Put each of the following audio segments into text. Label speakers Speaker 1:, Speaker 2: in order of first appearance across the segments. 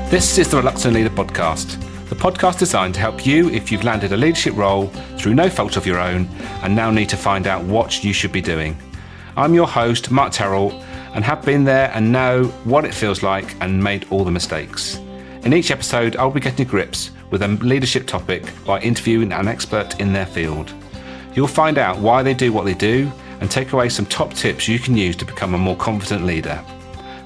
Speaker 1: This is the Reluctant Leader Podcast, the podcast designed to help you if you've landed a leadership role through no fault of your own and now need to find out what you should be doing. I'm your host, Mark Terrell, and have been there and know what it feels like and made all the mistakes. In each episode, I'll be getting to grips with a leadership topic by interviewing an expert in their field. You'll find out why they do what they do and take away some top tips you can use to become a more confident leader.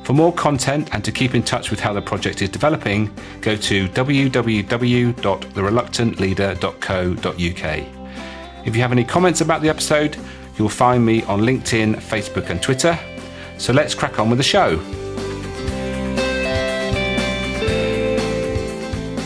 Speaker 1: For more content and to keep in touch with how the project is developing, go to www.thereluctantleader.co.uk. If you have any comments about the episode, you'll find me on LinkedIn, Facebook and Twitter. So let's crack on with the show.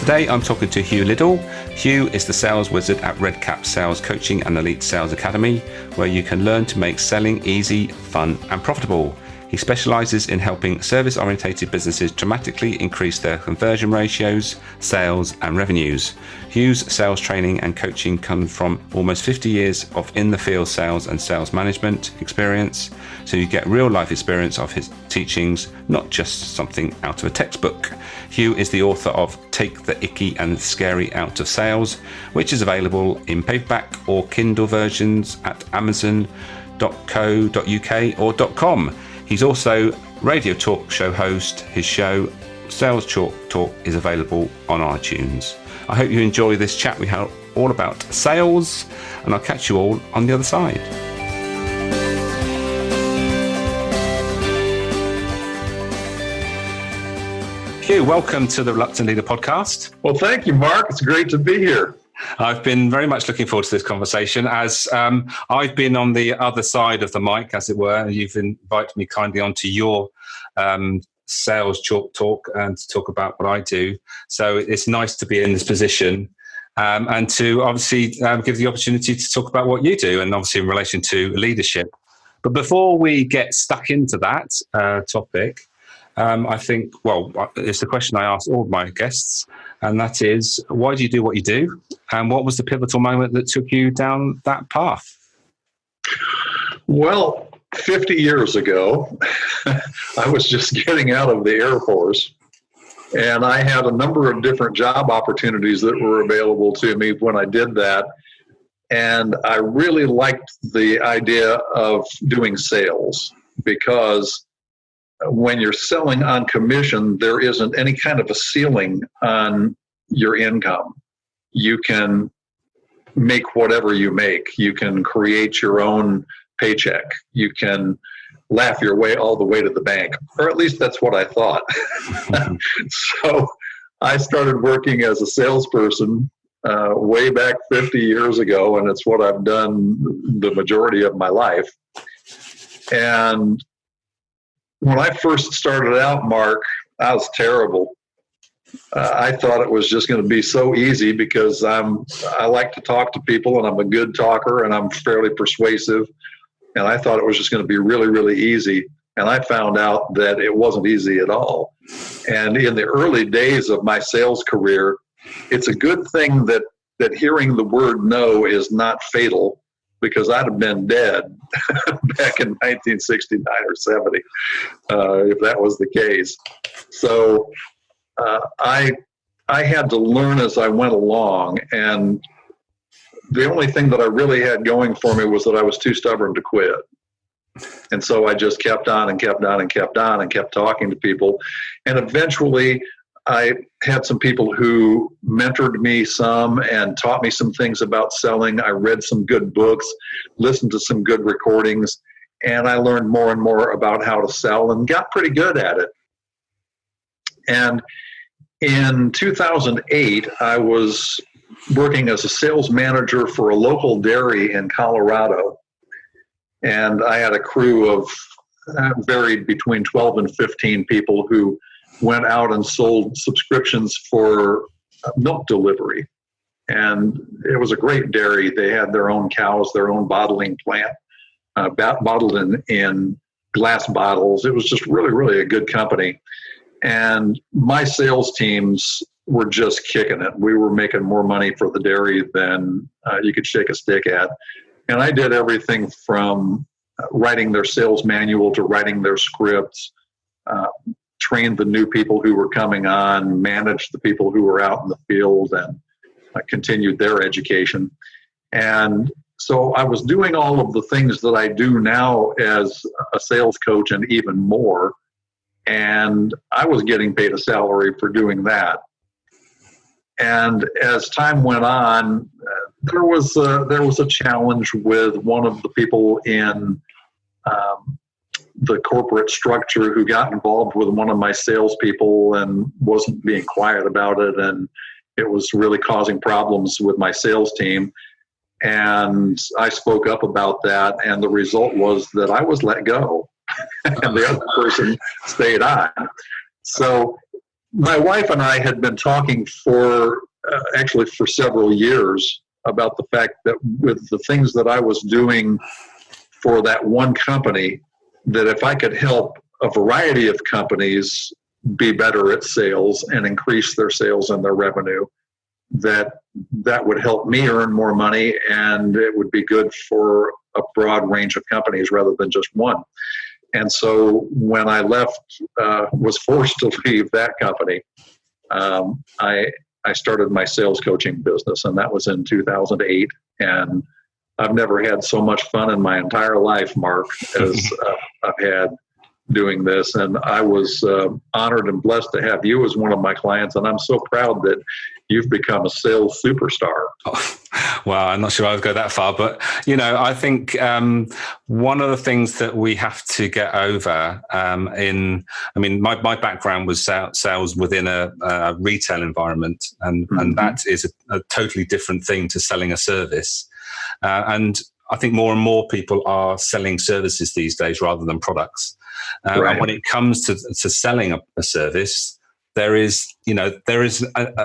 Speaker 1: Today I'm talking to Hugh Liddle. Hugh is the sales wizard at Redcap Sales Coaching and Elite Sales Academy, where you can learn to make selling easy, fun and profitable. He specialises in helping service-orientated businesses dramatically increase their conversion ratios, sales and revenues. Hugh's sales training and coaching come from almost 50 years of in-the-field sales and sales management experience, so you get real-life experience of his teachings, not just something out of a textbook. Hugh is the author of Take the Icky and Scary Out of Sales, which is available in paperback or Kindle versions at amazon.co.uk or .com. He's also radio talk show host. His show, Sales Chalk Talk, is available on iTunes. I hope you enjoy this chat we had all about sales, and I'll catch you all on the other side. Hugh, welcome to the Reluctant Leader Podcast.
Speaker 2: Well, thank you, Mark. It's great to be here.
Speaker 1: I've been very much looking forward to this conversation, as I've been on the other side of the mic, as it were, and you've invited me kindly onto your sales chalk talk and to talk about what I do. So it's nice to be in this position and to obviously give the opportunity to talk about what you do, and obviously in relation to leadership. But before we get stuck into that topic, I think, it's the question I ask all of my guests, and that is, why do you do what you do? And what was the pivotal moment that took you down that path?
Speaker 2: Well, 50 years ago, I was just getting out of the Air Force, and I had a number of different job opportunities that were available to me when I did that. And I really liked the idea of doing sales, because when you're selling on commission, there isn't any kind of a ceiling on your income. You can make whatever you make. You can create your own paycheck. You can laugh your way all the way to the bank, or at least that's what I thought. So I started working as a salesperson way back 50 years ago, and it's what I've done the majority of my life. And when I first started out, Mark, I was terrible. I thought it was just going to be so easy because I like to talk to people, and I'm a good talker, and I'm fairly persuasive. And I thought it was just going to be really, really easy. And I found out that it wasn't easy at all. And in the early days of my sales career, it's a good thing that hearing the word no is not fatal, because I'd have been dead back in 1969 or 70 if that was the case. So I had to learn as I went along, and the only thing that I really had going for me was that I was too stubborn to quit. And so I just kept on and kept on and kept on and kept talking to people. And eventually I had some people who mentored me some and taught me some things about selling. I read some good books, listened to some good recordings, and I learned more and more about how to sell and got pretty good at it. And in 2008, I was working as a sales manager for a local dairy in Colorado. And I had a crew of varied between 12 and 15 people who went out and sold subscriptions for milk delivery. And it was a great dairy. They had their own cows, their own bottling plant, bottled in glass bottles. It was just really, really a good company. And my sales teams were just kicking it. We were making more money for the dairy than you could shake a stick at. And I did everything from writing their sales manual to writing their scripts, trained the new people who were coming on, managed the people who were out in the field, and continued their education. And so I was doing all of the things that I do now as a sales coach and even more. And I was getting paid a salary for doing that. And as time went on, there was a challenge with one of the people in the corporate structure who got involved with one of my salespeople and wasn't being quiet about it, and it was really causing problems with my sales team. And I spoke up about that, and the result was that I was let go, and the other person stayed on. So my wife and I had been talking for several years about the fact that with the things that I was doing for that one company, that if I could help a variety of companies be better at sales and increase their sales and their revenue, that would help me earn more money, and it would be good for a broad range of companies rather than just one. And so when I was forced to leave that company, I started my sales coaching business, and that was in 2008. And I've never had so much fun in my entire life, Mark, as I've had doing this. And I was honored and blessed to have you as one of my clients. And I'm so proud that you've become a sales superstar.
Speaker 1: Oh, well, I'm not sure I would go that far, but, I think one of the things that we have to get over my background was sales within a retail environment, and that is a totally different thing to selling a service. And I think more and more people are selling services these days rather than products. Right. And when it comes to selling a service, there is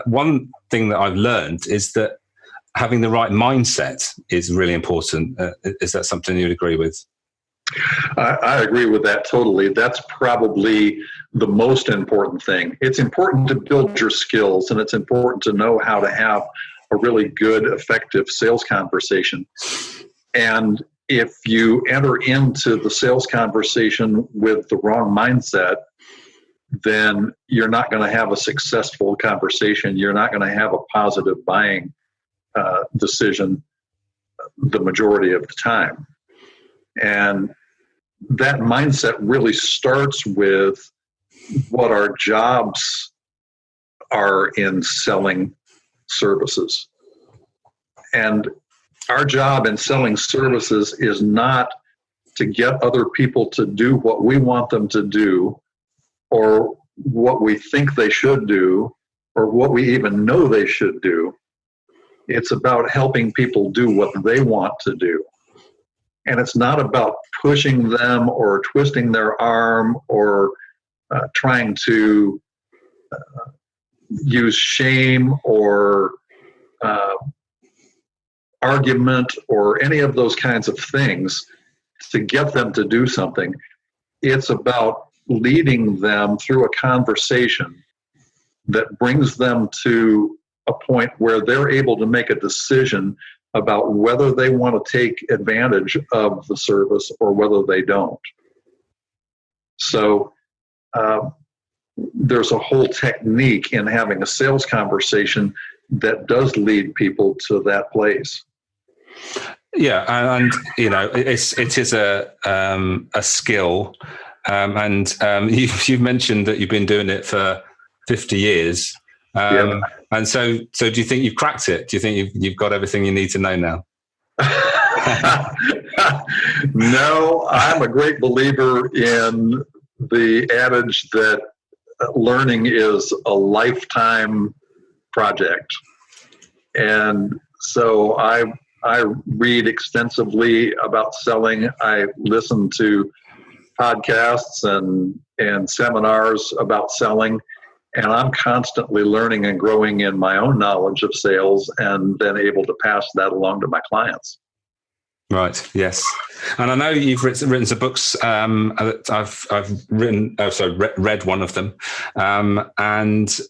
Speaker 1: one thing that I've learned is that having the right mindset is really important. Is that something you'd agree with?
Speaker 2: I agree with that totally. That's probably the most important thing. It's important to build your skills, and it's important to know how to have a really good, effective sales conversation. And if you enter into the sales conversation with the wrong mindset, then you're not going to have a successful conversation. You're not going to have a positive buying decision the majority of the time. And that mindset really starts with what our jobs are in selling services. And our job in selling services is not to get other people to do what we want them to do, or what we think they should do, or what we even know they should do. It's about helping people do what they want to do. And it's not about pushing them or twisting their arm or trying to use shame or argument or any of those kinds of things to get them to do something. It's about leading them through a conversation that brings them to a point where they're able to make a decision about whether they want to take advantage of the service or whether they don't. So there's a whole technique in having a sales conversation that does lead people to that place.
Speaker 1: Yeah, and it is a skill, and you've mentioned that you've been doing it for 50 years.
Speaker 2: Yeah.
Speaker 1: And so do you think you've cracked it? Do you think you've got everything you need to know now?
Speaker 2: No, I'm a great believer in the adage that learning is a lifetime project. And so I read extensively about selling. I listen to podcasts and seminars about selling. And I'm constantly learning and growing in my own knowledge of sales, and then able to pass that along to my clients.
Speaker 1: Right. Yes. And I know you've written some books. I've read one of them. And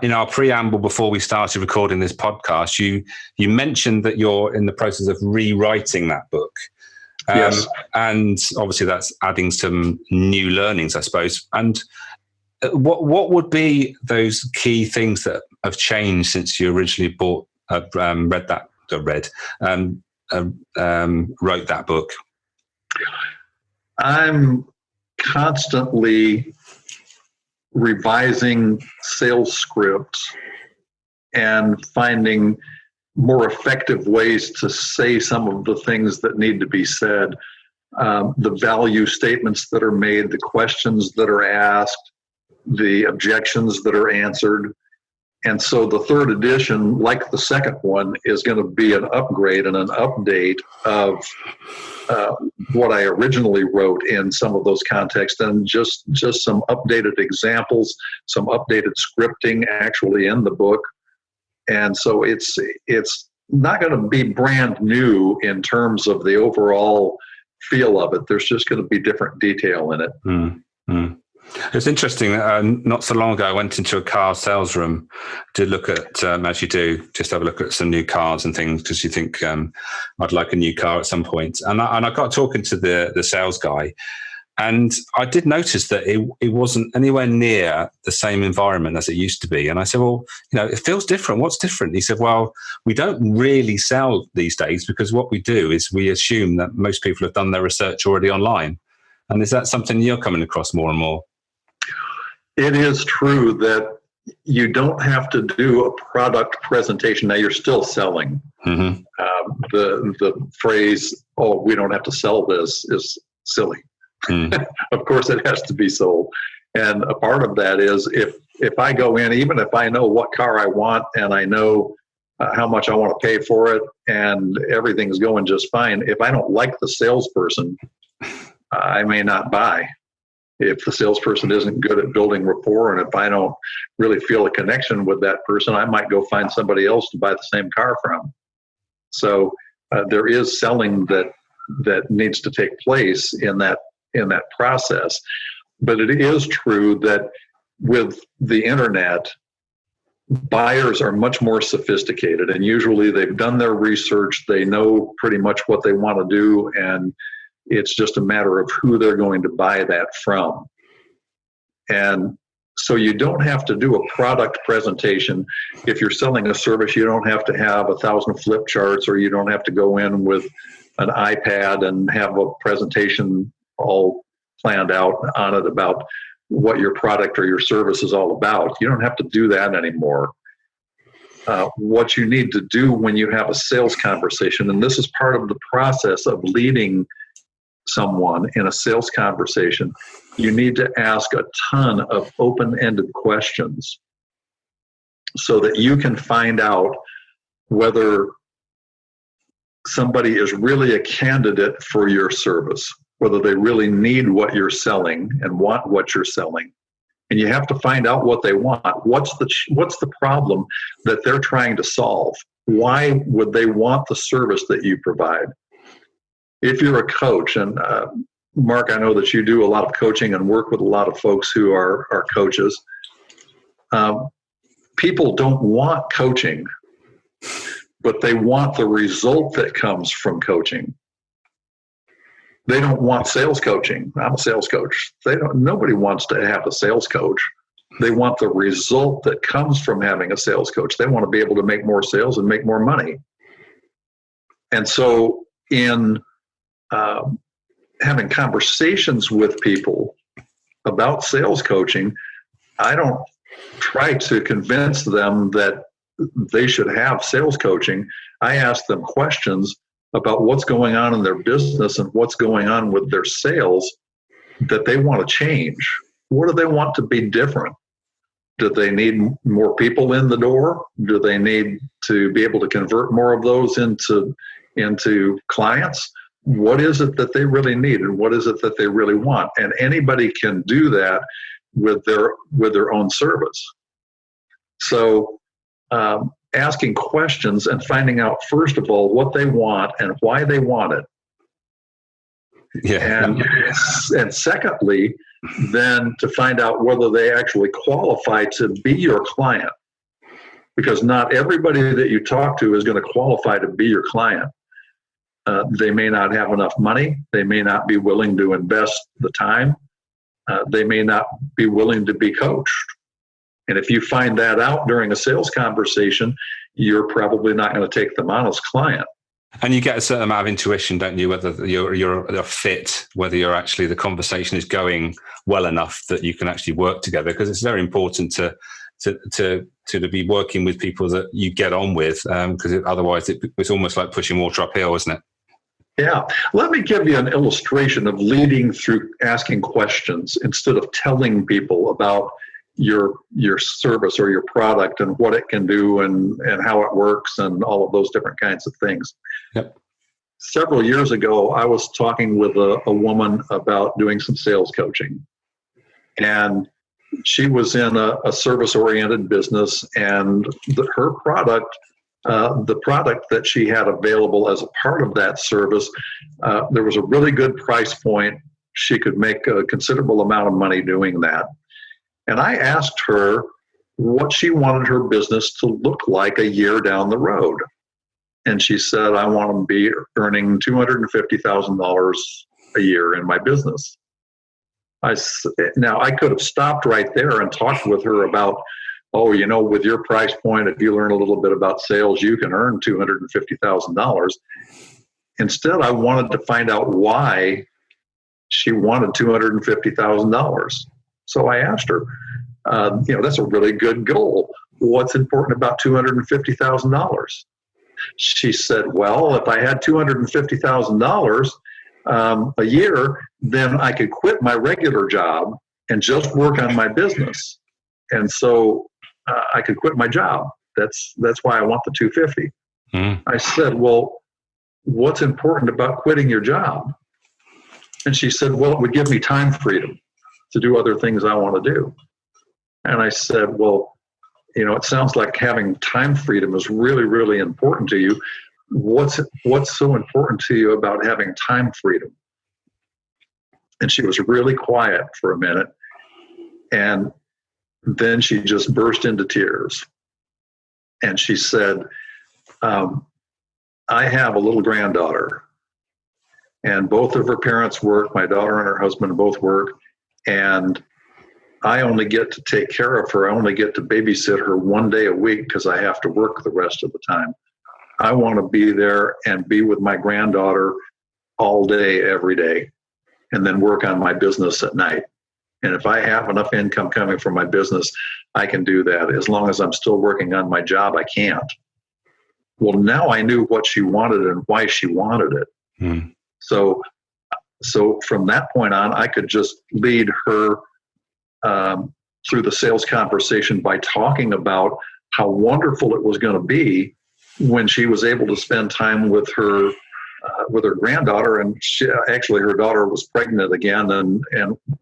Speaker 1: in our preamble before we started recording this podcast, you mentioned that you're in the process of rewriting that book.
Speaker 2: Yes.
Speaker 1: And obviously that's adding some new learnings, I suppose. And What would be those key things that have changed since you originally wrote that book?
Speaker 2: I'm constantly revising sales scripts and finding more effective ways to say some of the things that need to be said, the value statements that are made, the questions that are asked, the objections that are answered. And so the third edition, like the second one, is going to be an upgrade and an update of what I originally wrote in some of those contexts, and just some updated examples, some updated scripting actually in the book. And so it's not going to be brand new in terms of the overall feel of it. There's just going to be different detail in it.
Speaker 1: Mm-hmm. It's interesting. Not so long ago, I went into a car sales room to look at, as you do, just have a look at some new cars and things because you think I'd like a new car at some point. And I got talking to the sales guy, and I did notice that it wasn't anywhere near the same environment as it used to be. And I said, well, it feels different. What's different? He said, well, we don't really sell these days because what we do is we assume that most people have done their research already online. And is that something you're coming across more and more?
Speaker 2: It is true that you don't have to do a product presentation. Now you're still selling.
Speaker 1: Mm-hmm.
Speaker 2: The phrase, "Oh, we don't have to sell this," is silly. Mm. Of course, it has to be sold, and a part of that is if I go in, even if I know what car I want and I know how much I want to pay for it, and everything's going just fine. If I don't like the salesperson, I may not buy. If the salesperson isn't good at building rapport, and if I don't really feel a connection with that person, I might go find somebody else to buy the same car from. So there is selling that needs to take place in that process. But it is true that with the internet, buyers are much more sophisticated, and usually they've done their research. They know pretty much what they want to do, and it's just a matter of who they're going to buy that from. And so you don't have to do a product presentation. If you're selling a service, you don't have to have 1,000 flip charts, or you don't have to go in with an iPad and have a presentation all planned out on it about what your product or your service is all about. You don't have to do that anymore. What you need to do when you have a sales conversation, and this is part of the process of leading someone in a sales conversation, you need to ask a ton of open-ended questions so that you can find out whether somebody is really a candidate for your service, whether they really need what you're selling and want what you're selling. And you have to find out what they want. What's the problem that they're trying to solve? Why would they want the service that you provide? If you're a coach, and Mark, I know that you do a lot of coaching and work with a lot of folks who are coaches. People don't want coaching, but they want the result that comes from coaching. They don't want sales coaching. I'm a sales coach. Nobody wants to have a sales coach. They want the result that comes from having a sales coach. They want to be able to make more sales and make more money. And so in having conversations with people about sales coaching, I don't try to convince them that they should have sales coaching. I ask them questions about what's going on in their business and what's going on with their sales that they want to change. What do they want to be different? Do they need more people in the door? Do they need to be able to convert more of those into clients? What is it that they really need, and what is it that they really want? And anybody can do that with their own service. So asking questions and finding out, first of all, what they want and why they want it.
Speaker 1: Yeah.
Speaker 2: And secondly, then to find out whether they actually qualify to be your client. Because not everybody that you talk to is going to qualify to be your client. They may not have enough money. They may not be willing to invest the time. they may not be willing to be coached. And if you find that out during a sales conversation, you're probably not going to take them on as client.
Speaker 1: And you get a certain amount of intuition, don't you? Whether you're a fit, whether you're actually the conversation is going well enough that you can actually work together. Because it's very important to be working with people that you get on with, because otherwise it's almost like pushing water uphill, isn't it?
Speaker 2: Yeah. Let me give you an illustration of leading through asking questions instead of telling people about your service or your product and what it can do and how it works and all of those different kinds of things.
Speaker 1: Yep.
Speaker 2: Several years ago, I was talking with a woman about doing some sales coaching. And she was in a service-oriented business, and her product, the product that she had available as a part of that service, there was a really good price point. She could make a considerable amount of money doing that. And I asked her what she wanted her business to look like a year down the road. And she said, I want to be earning $250,000 a year in my business. Now, I could have stopped right there and talked with her about, with your price point, if you learn a little bit about sales, you can earn $250,000. Instead, I wanted to find out why she wanted $250,000. So I asked her, that's a really good goal. What's important about $250,000? She said, well, if I had $250,000 a year, then I could quit my regular job and just work on my business. And so I could quit my job. That's why I want the 250. I said, well, what's important about quitting your job? And she said, well, it would give me time freedom to do other things I want to do. And I said, well, it sounds like having time freedom is really, really important to you. What's so important to you about having time freedom? And she was really quiet for a minute. And then she just burst into tears. And she said, I have a little granddaughter, and both of her parents work. My daughter and her husband both work. And I only get to take care of her. I only get to babysit her one day a week because I have to work the rest of the time. I want to be there and be with my granddaughter all day, every day, and then work on my business at night. And if I have enough income coming from my business, I can do that. As long as I'm still working on my job, I can't. Well, now I knew what she wanted and why she wanted it. So from that point on, I could just lead her through the sales conversation by talking about how wonderful it was going to be when she was able to spend time with her granddaughter. And her daughter was pregnant again and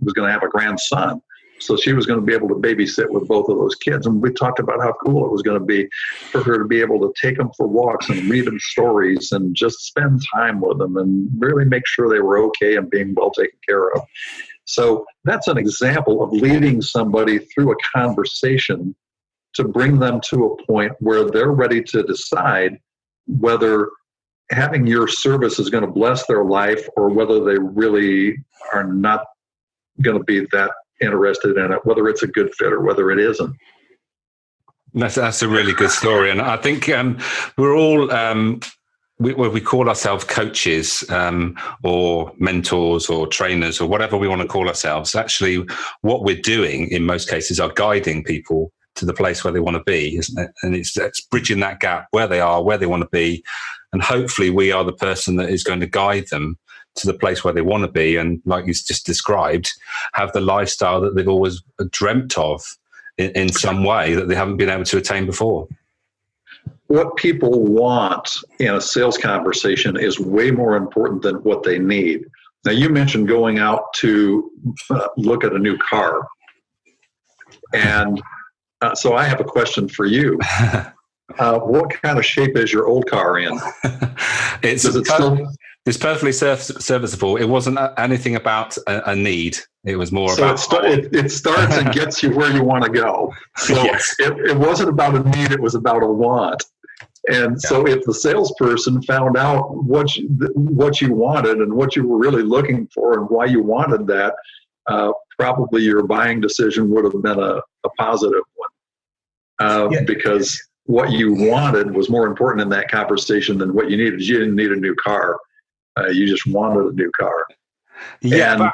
Speaker 2: was going to have a grandson. So she was going to be able to babysit with both of those kids. And we talked about how cool it was going to be for her to be able to take them for walks and read them stories and just spend time with them and really make sure they were okay and being well taken care of. So that's an example of leading somebody through a conversation to bring them to a point where they're ready to decide whether having your service is going to bless their life or whether they really are not going to be that interested in it, whether it's a good fit or whether it isn't.
Speaker 1: That's a really good story. And I think we're all, we call ourselves coaches or mentors or trainers or whatever we want to call ourselves. Actually, what we're doing in most cases are guiding people to the place where they want to be, isn't it? And it's bridging that gap where they are, where they want to be. And hopefully we are the person that is going to guide them to the place where they want to be. And like you just described, have the lifestyle that they've always dreamt of in some way that they haven't been able to attain before.
Speaker 2: What people want in a sales conversation is way more important than what they need. Now, you mentioned going out to look at a new car. And so I have a question for you. What kind of shape is your old car in?
Speaker 1: It's perfectly serviceable. It wasn't anything about a need. It was more about...
Speaker 2: it starts and gets you where you want to go. So
Speaker 1: yes.
Speaker 2: It wasn't about a need, it was about a want. And so if the salesperson found out what you wanted and what you were really looking for and why you wanted that, probably your buying decision would have been a positive one, because what you wanted was more important in that conversation than what you needed. You didn't need a new car. You just wanted a new car.
Speaker 1: Yeah, but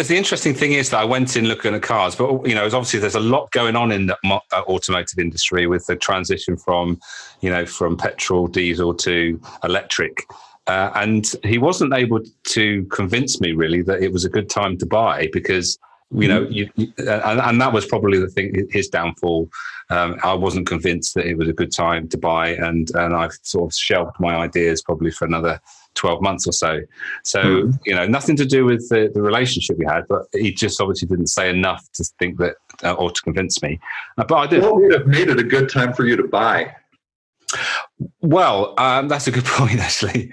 Speaker 1: the interesting thing is that I went in looking at cars, but obviously there's a lot going on in the automotive industry with the transition from petrol, diesel to electric. And he wasn't able to convince me really that it was a good time to buy because, and that was probably the thing, his downfall. I wasn't convinced that it was a good time to buy, and I've sort of shelved my ideas probably for another 12 months or so. So, nothing to do with the relationship we had, but he just obviously didn't say enough to think that, or to convince me. But I did.
Speaker 2: What would have made it a good time for you to buy?
Speaker 1: Well, that's a good point, actually.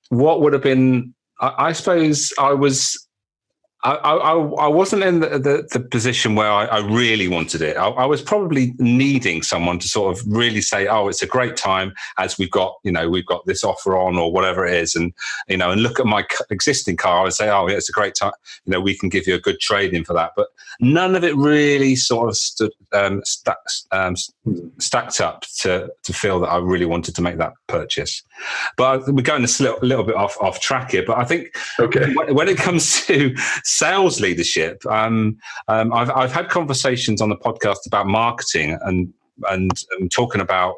Speaker 1: What would have been, I suppose I wasn't in the position where I really wanted it. I was probably needing someone to sort of really say, "Oh, it's a great time as we've got this offer on or whatever it is," and and look at my existing car and say, "Oh, yeah, it's a great time. We can give you a good trade in for that." But none of it really sort of stacked up to feel that I really wanted to make that purchase. But we're going a little bit off track here. But I think when it comes to sales leadership, I've had conversations on the podcast about marketing and talking about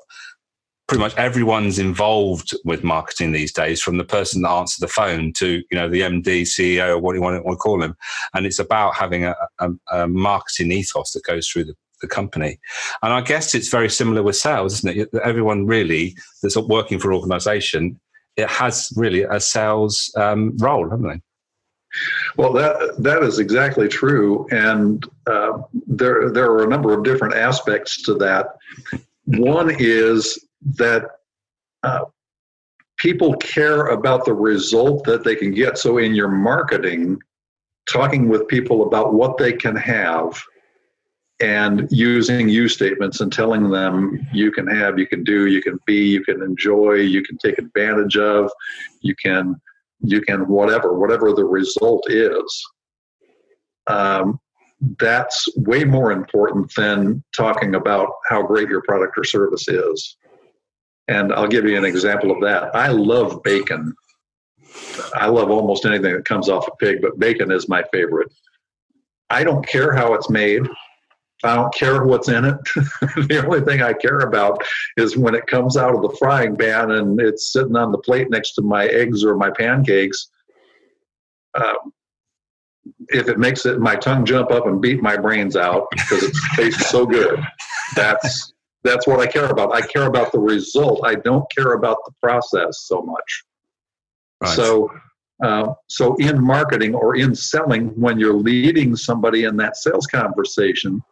Speaker 1: pretty much everyone's involved with marketing these days, from the person that answers the phone to the MD, CEO, or what you want to call him. And it's about having a marketing ethos that goes through the company. And I guess it's very similar with sales, isn't it? Everyone really that's working for an organization, it has really a sales role, haven't they?
Speaker 2: Well, that is exactly true, and there are a number of different aspects to that. One is that people care about the result that they can get. So in your marketing, talking with people about what they can have and using you statements and telling them you can have, you can do, you can be, you can enjoy, you can take advantage of, you can whatever the result is. That's way more important than talking about how great your product or service is. And I'll give you an example of that. I love bacon. I love almost anything that comes off a pig, but bacon is my favorite. I don't care how it's made. I don't care what's in it. The only thing I care about is when it comes out of the frying pan and it's sitting on the plate next to my eggs or my pancakes. If it makes my tongue jump up and beat my brains out because it tastes so good, that's what I care about. I care about the result. I don't care about the process so much. Right. So in marketing or in selling, when you're leading somebody in that sales conversation,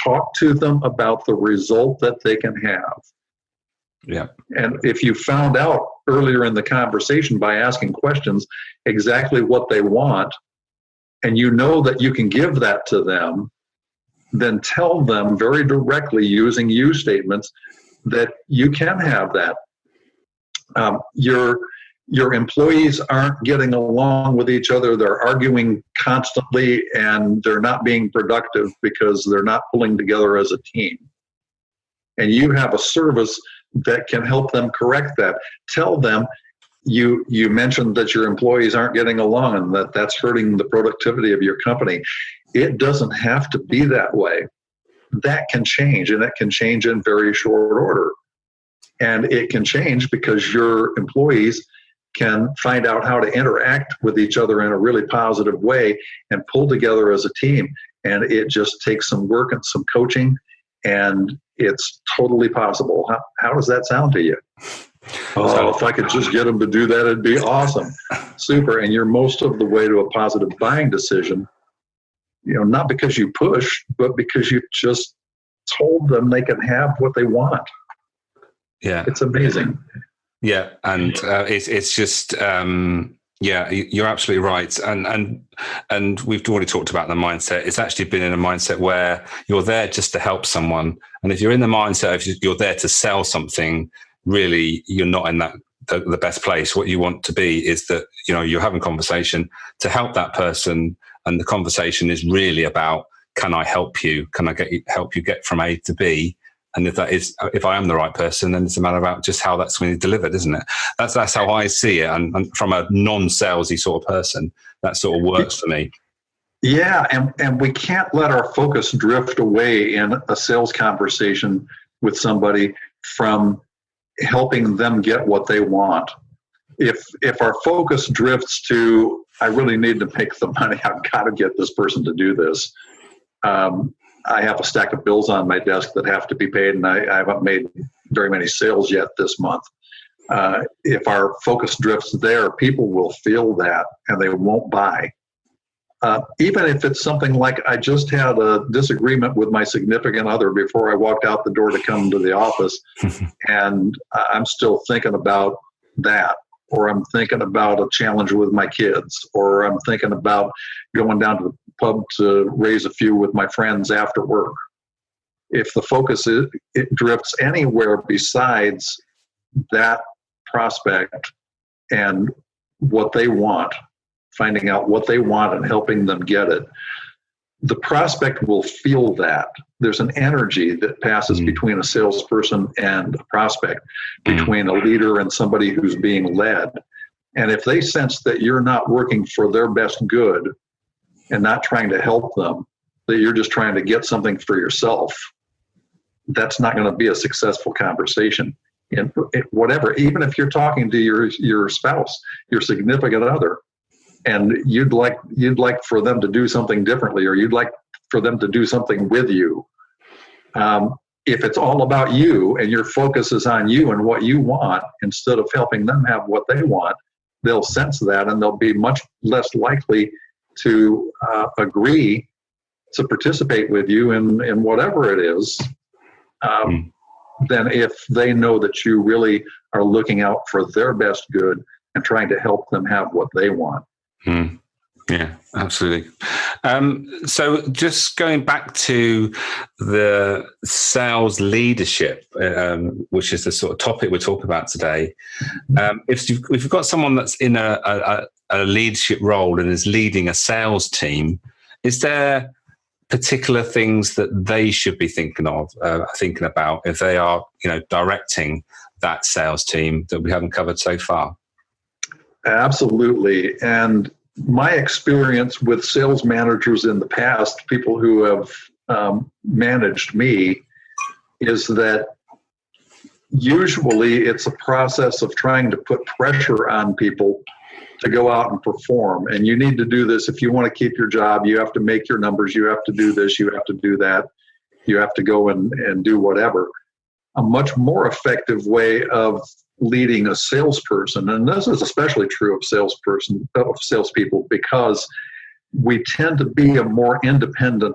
Speaker 2: talk to them about the result that they can have.
Speaker 1: Yeah.
Speaker 2: And if you found out earlier in the conversation by asking questions exactly what they want, and you know that you can give that to them, then tell them very directly using you statements that you can have that. Your employees aren't getting along with each other. They're arguing constantly and they're not being productive because they're not pulling together as a team. And you have a service that can help them correct that. Tell them you mentioned that your employees aren't getting along and that's hurting the productivity of your company. It doesn't have to be that way. That can change, and it can change in very short order. And it can change because your employees can find out how to interact with each other in a really positive way and pull together as a team. And it just takes some work and some coaching, and it's totally possible. How does that sound to you? Oh, if I could just get them to do that, it'd be awesome. Super. And you're most of the way to a positive buying decision, not because you push, but because you just told them they can have what they want.
Speaker 1: Yeah.
Speaker 2: It's amazing.
Speaker 1: Yeah. And it's just, you're absolutely right. And we've already talked about the mindset. It's actually been in a mindset where you're there just to help someone. And if you're in the mindset of you're there to sell something, really, you're not in the best place. What you want to be is that, you're having conversation to help that person and the conversation is really about, can I help you? Can I help you get from A to B? And if I am the right person, then it's a matter about just how that's going to be delivered, isn't it? That's how I see it. And from a non-salesy sort of person, that sort of works for me.
Speaker 2: Yeah, and we can't let our focus drift away in a sales conversation with somebody from helping them get what they want. If our focus drifts to, I really need to make the money, I've got to get this person to do this. I have a stack of bills on my desk that have to be paid, and I haven't made very many sales yet this month. If our focus drifts there, people will feel that and they won't buy. Even if it's something like, I just had a disagreement with my significant other before I walked out the door to come to the office, and I'm still thinking about that, or I'm thinking about a challenge with my kids, or I'm thinking about going down to the pub to raise a few with my friends after work. If the focus it drifts anywhere besides that prospect and what they want, finding out what they want and helping them get it, the prospect will feel that. There's an energy that passes between a salesperson and a prospect, between a leader and somebody who's being led. And if they sense that you're not working for their best good and not trying to help them, that you're just trying to get something for yourself, that's not going to be a successful conversation. And whatever, even if you're talking to your spouse, your significant other, and you'd like for them to do something differently, or you'd like for them to do something with you. If it's all about you and your focus is on you and what you want, instead of helping them have what they want, they'll sense that and they'll be much less likely to agree to participate with you in whatever it is, than if they know that you really are looking out for their best good and trying to help them have what they want.
Speaker 1: Yeah, absolutely. So just going back to the sales leadership, which is the sort of topic we're talking about today. If you've got someone that's in a leadership role and is leading a sales team, is there particular things that they should be thinking about if they are, directing that sales team that we haven't covered so far?
Speaker 2: Absolutely. And my experience with sales managers in the past, people who have managed me, is that usually it's a process of trying to put pressure on people to go out and perform. And you need to do this. If you want to keep your job, you have to make your numbers. You have to do this. You have to do that. You have to go and do whatever. A much more effective way of leading a salesperson, and this is especially true of salespeople, because we tend to be a more independent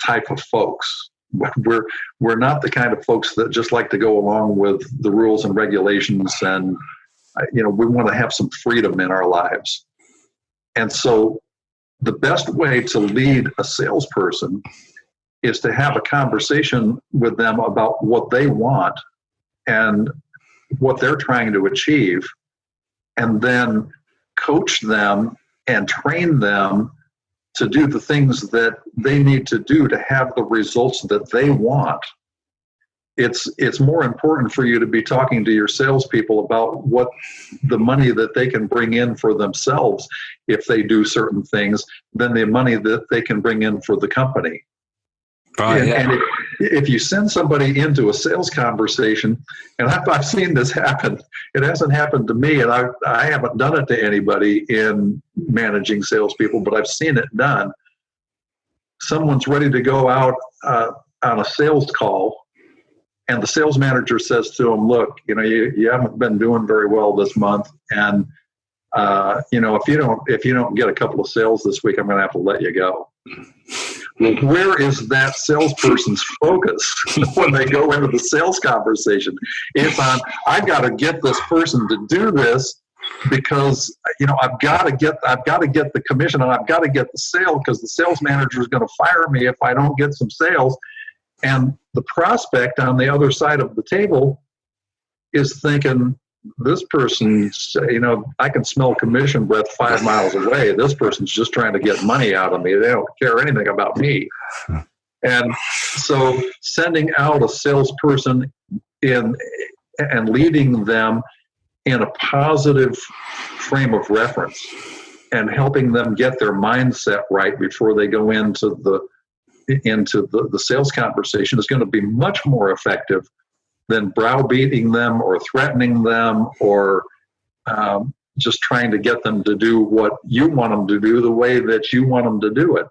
Speaker 2: type of folks. We're not the kind of folks that just like to go along with the rules and regulations, and we want to have some freedom in our lives. And so the best way to lead a salesperson is to have a conversation with them about what they want and what they're trying to achieve, and then coach them and train them to do the things that they need to do to have the results that they want. It's more important for you to be talking to your salespeople about what the money that they can bring in for themselves if they do certain things than the money that they can bring in for the company.
Speaker 1: Right,
Speaker 2: and if you send somebody into a sales conversation, and I've seen this happen, it hasn't happened to me, and I haven't done it to anybody in managing salespeople, but I've seen it done. Someone's ready to go out on a sales call, and the sales manager says to them, "Look, you haven't been doing very well this month, and if you don't get a couple of sales this week, I'm going to have to let you go." Well, where is that salesperson's focus when they go into the sales conversation? It's on, I've got to get this person to do this because I've got to get the commission, and I've got to get the sale, because the sales manager is going to fire me if I don't get some sales. And the prospect on the other side of the table is thinking, this person's, I can smell commission breath 5 miles away. This person's just trying to get money out of me. They don't care anything about me. And so sending out a salesperson and leading them in a positive frame of reference and helping them get their mindset right before they go into the sales conversation is going to be much more effective than browbeating them or threatening them or just trying to get them to do what you want them to do the way that you want them to do it.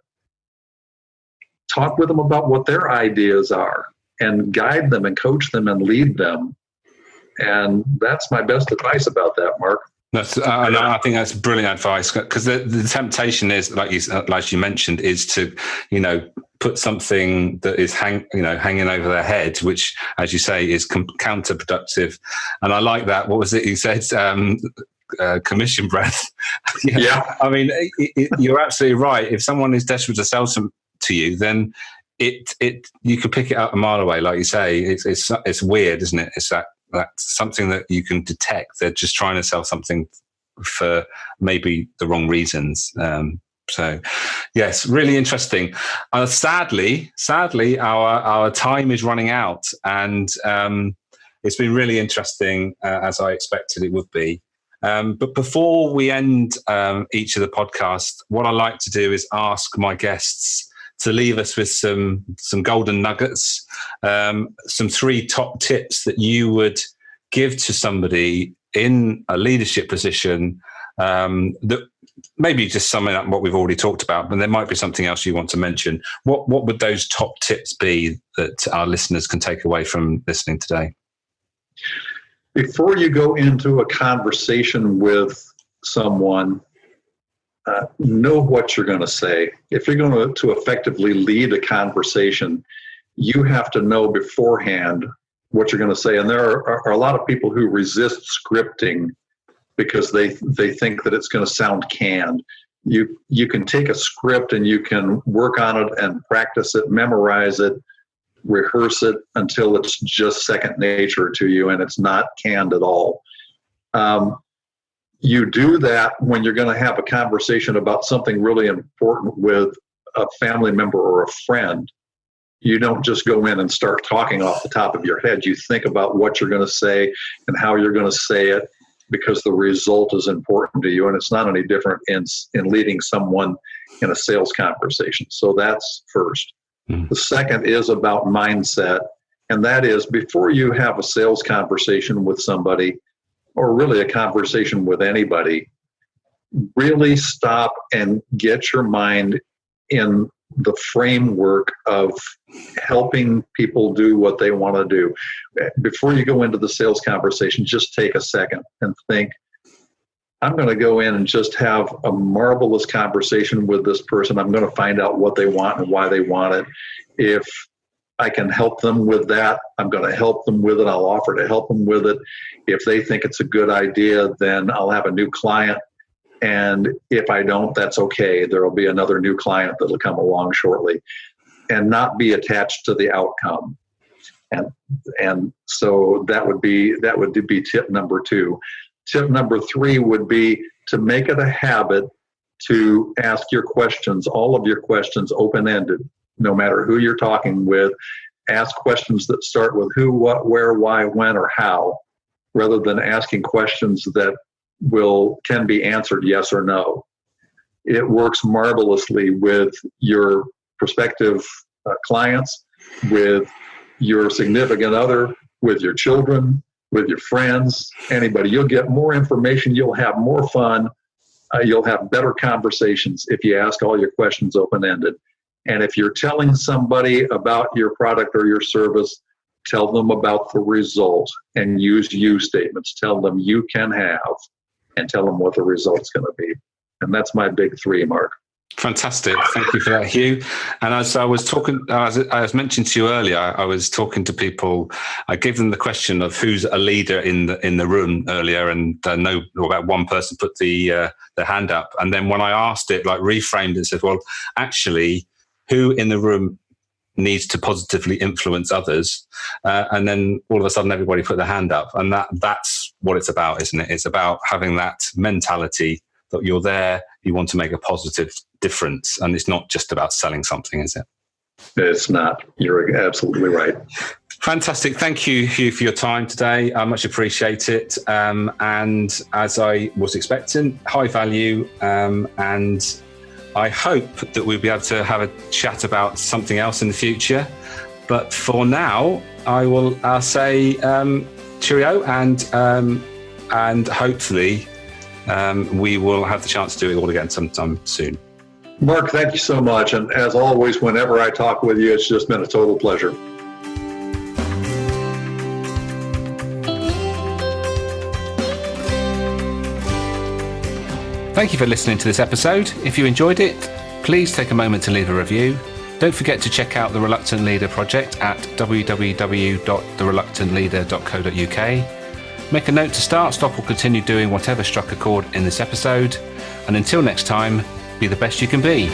Speaker 2: Talk with them about what their ideas are and guide them and coach them and lead them. And that's my best advice about that, Mark.
Speaker 1: I think that's brilliant advice, because the temptation is, like you mentioned, is to, put something that is hanging over their head, which, as you say, is counterproductive. And I like that. What was it you said? Commission breath.
Speaker 2: Yeah.
Speaker 1: I mean, you're absolutely right. If someone is desperate to sell to you, then you could pick it up a mile away. Like you say, it's weird, isn't it? It's that's something that you can detect. They're just trying to sell something for maybe the wrong reasons. So yes, really interesting. Sadly, our time is running out, and it's been really interesting, as I expected it would be. But before we end each of the podcasts, what I like to do is ask my guests to leave us with some golden nuggets, some 3 top tips that you would give to somebody in a leadership position, that maybe just summing up what we've already talked about, but there might be something else you want to mention. What would those top tips be that our listeners can take away from listening today?
Speaker 2: Before you go into a conversation with someone, know what you're going to say. If you're going to effectively lead a conversation, you have to know beforehand what you're going to say. And there are a lot of people who resist scripting because they think that it's going to sound canned. You can take a script and you can work on it and practice it, memorize it, rehearse it until it's just second nature to you and it's not canned at all. You do that when you're going to have a conversation about something really important with a family member or a friend. You don't just go in and start talking off the top of your head. You think about what you're going to say and how you're going to say it, because the result is important to you. And it's not any different in leading someone in a sales conversation. So that's first. The second is about mindset. And that is, before you have a sales conversation with somebody, or really a conversation with anybody, really stop and get your mind in the framework of helping people do what they want to do. Before you go into the sales conversation, just take a second and think, I'm going to go in and just have a marvelous conversation with this person. I'm going to find out what they want and why they want it. If I can help them with that, I'm going to help them with it. I'll offer to help them with it. If they think it's a good idea, then I'll have a new client. And if I don't, that's okay. There will be another new client that will come along shortly, and not be attached to the outcome. And so that would be tip number 2. Tip number 3 would be to make it a habit to ask your questions, all of your questions, open-ended. No matter who you're talking with, ask questions that start with who, what, where, why, when, or how, rather than asking questions that can be answered yes or no. It works marvelously with your prospective clients, with your significant other, with your children, with your friends, anybody. You'll get more information. You'll have more fun. You'll have better conversations if you ask all your questions open-ended. And if you're telling somebody about your product or your service, tell them about the result and use you statements. Tell them you can have, and tell them what the result's going to be. And that's my big 3, Mark.
Speaker 1: Fantastic. Thank you for that, Hugh. And as I was talking, as I was mentioned to you earlier, I was talking to people. I gave them the question of who's a leader in the room earlier, and no, about one person put the hand up. And then when I asked it, reframed it, said, well, actually, who in the room needs to positively influence others? And then all of a sudden, everybody put their hand up, and that's what it's about, isn't it? It's about having that mentality that you're there, you want to make a positive difference. And it's not just about selling something, is it?
Speaker 2: It's not. You're absolutely right.
Speaker 1: Fantastic. Thank you, Hugh, for your time today. I much appreciate it. And as I was expecting, high value. And I hope that we'll be able to have a chat about something else in the future. But for now, I'll say cheerio, and hopefully we will have the chance to do it all again sometime soon.
Speaker 2: Mark, thank you so much. And as always, whenever I talk with you, it's just been a total pleasure.
Speaker 1: Thank you for listening to this episode. If you enjoyed it, please take a moment to leave a review. Don't forget to check out the Reluctant Leader project at www.thereluctantleader.co.uk. Make a note to start, stop, or continue doing whatever struck a chord in this episode. And until next time, be the best you can be.